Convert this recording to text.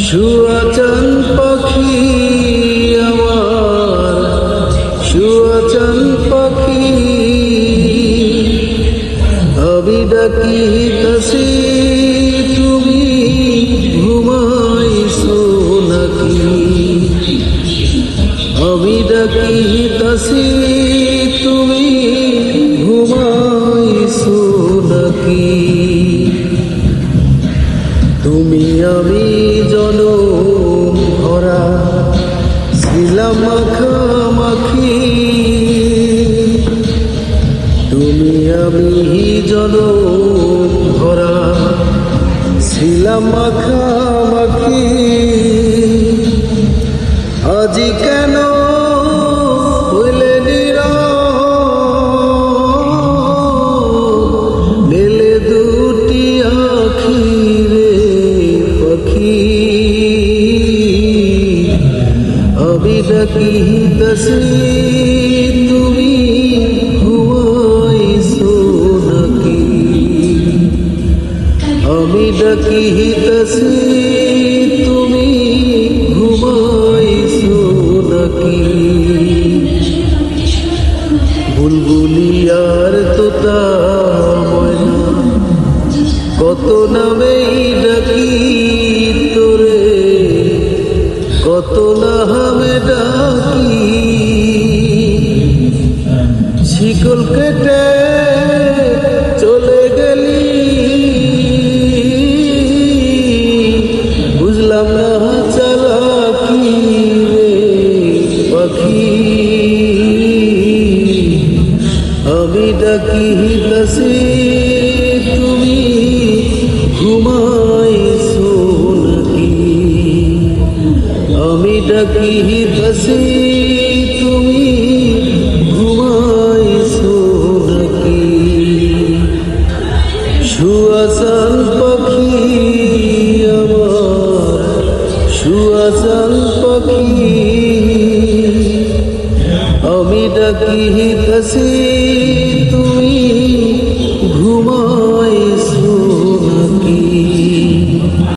শুয়াচান পাখি আমার, শুয়াচান পাখি, আমি ডাকিতাছি তুমি ঘুমাইছো নাকি? আমি ডাকিতাছি তুমি ঘুমাইছো নাকি? তুমি আমি জনম ভরা ছিলাম মাখামাখি, তুমি আমি জনম ভরা ছিলাম মাখামাখি। আজি কেন হইলে নীরব, মেলে দুটি আখি রে পাখি, আমি ডাকিতাছি তুমি ঘুমাইছো নাকি? আমি ডাকিতাছি তুমি ঘুমাইছো নাকি? বুলবুলিয়ার তোতা ময়না কত নামেই ডাকি তোরে, কত নামে ডাকি। শিকল কেটে চলে গেলি, বুঝলাম না চালাকি রে পাখি, আমি ডাকিতাছি তুমি ঘুমাইছো নাকি? আমি ডাকিতাছি তুমি ঘুমাইছো নাকি? শুয়াচান পাখি আমার, শুয়াচান পাখি, আমি ডাকিতাছি তুমি